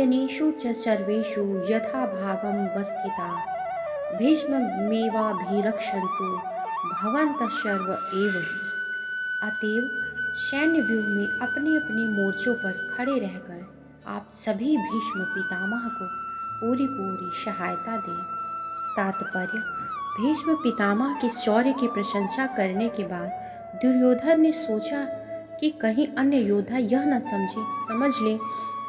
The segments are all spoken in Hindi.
आसनेषु च सर्वेषु यथा भागम वस्थिता भीष्ममेवाभिरक्षन्तु भवन्तः सर्व एव हि। अतएव सैन्य व्यूह में अपने अपने मोर्चों पर खड़े रहकर आप सभी भीष्म पितामह को पूरी पूरी सहायता दें। तात्पर्य: भीष्म पितामह के शौर्य की प्रशंसा करने के बाद दुर्योधन ने सोचा कि कहीं अन्य योद्धा यह न समझ लें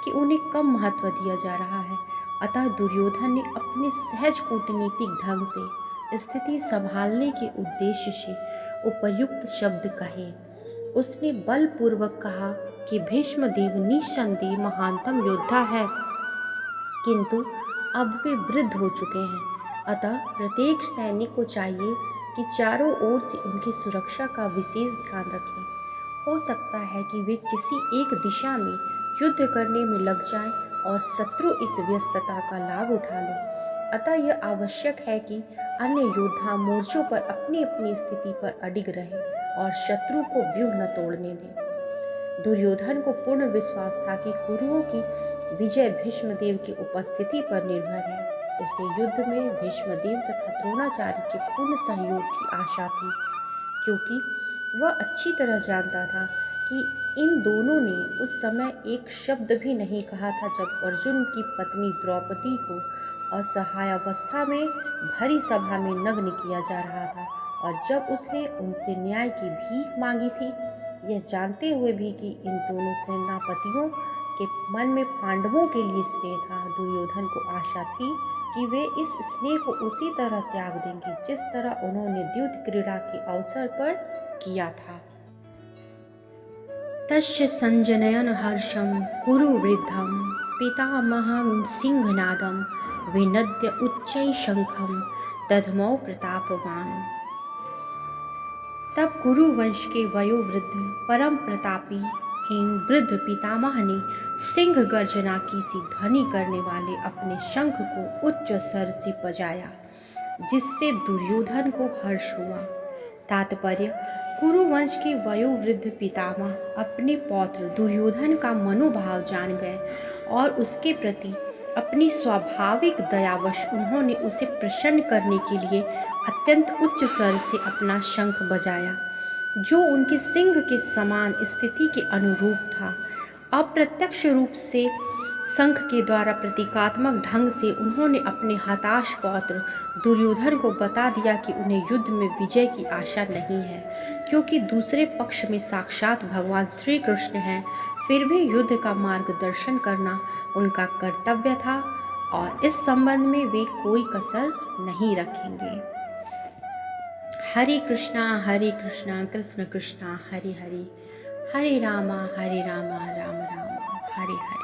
कि उन्हें कम महत्व दिया जा रहा है। अतः दुर्योधन ने अपने सहज कूटनीतिक ढंग से स्थिति संभालने के उद्देश्य से उपयुक्त शब्द कहे। उसने बलपूर्वक कहा कि भीष्मदेव निस्संदेह महानतम योद्धा है, किंतु अब वे वृद्ध हो चुके हैं। अतः प्रत्येक सैनिक को चाहिए कि चारों ओर से उनकी सुरक्षा का विशेष ध्यान रखें। हो सकता है कि वे किसी एक दिशा में युद्ध करने में लग जाएं और शत्रु इस व्यस्तता का लाभ उठा ले। अतः यह आवश्यक है कि अन्य योद्धा मोर्चों पर अपनी अपनी स्थिति पर अडिग रहें और शत्रु को व्यूह न तोड़ने दें। दुर्योधन को पूर्ण विश्वास था कि कुरुओं की विजय भीष्मदेव की उपस्थिति पर निर्भर है। उसे युद्ध में भीष्मदेव तथा द्रोणाचार्य के पूर्ण सहयोग की आशा थी, क्योंकि वह अच्छी तरह जानता था कि इन दोनों ने उस समय एक शब्द भी नहीं कहा था जब अर्जुन की पत्नी द्रौपदी को असहायावस्था में भरी सभा में नग्न किया जा रहा था, और जब उसने उनसे न्याय की भीख मांगी थी, यह जानते हुए भी कि इन दोनों सेनापतियों के मन में पांडवों के लिए स्नेह था। दुर्योधन को आशा थी कि वे इस स्नेह को उसी तरह त्याग देंगे जिस तरह उन्होंने द्युत क्रीड़ा के अवसर पर किया था। तस्य संजनयन हर्षम कुरु वृद्धम पितामहं सिंहनादम विनद्य उच्चै शंखम दधमौ प्रतापवान। तब कुरु वंश के वयोवृद्ध परम प्रतापी एवं वृद्ध पितामह ने सिंह गर्जना की सी ध्वनि करने वाले अपने शंख को उच्च स्वर से बजाया, जिससे दुर्योधन को हर्ष हुआ। तात्पर्य: कुरुवंश के वयोवृद्ध पितामह अपने पौत्र दुर्योधन का मनोभाव जान गए और उसके प्रति अपनी स्वाभाविक दयावश उन्होंने उसे प्रसन्न करने के लिए अत्यंत उच्च स्वर से अपना शंख बजाया, जो उनके सिंह के समान स्थिति के अनुरूप था। अप्रत्यक्ष रूप से शंख के द्वारा प्रतीकात्मक ढंग से उन्होंने अपने हताश पौत्र दुर्योधन को बता दिया कि उन्हें युद्ध में विजय की आशा नहीं है, क्योंकि दूसरे पक्ष में साक्षात भगवान श्री कृष्ण हैं। फिर भी युद्ध का मार्गदर्शन करना उनका कर्तव्य था और इस संबंध में वे कोई कसर नहीं रखेंगे। हरे कृष्णा कृष्ण कृष्णा हरे हरे, हरे रामा राम राम हरे हरे।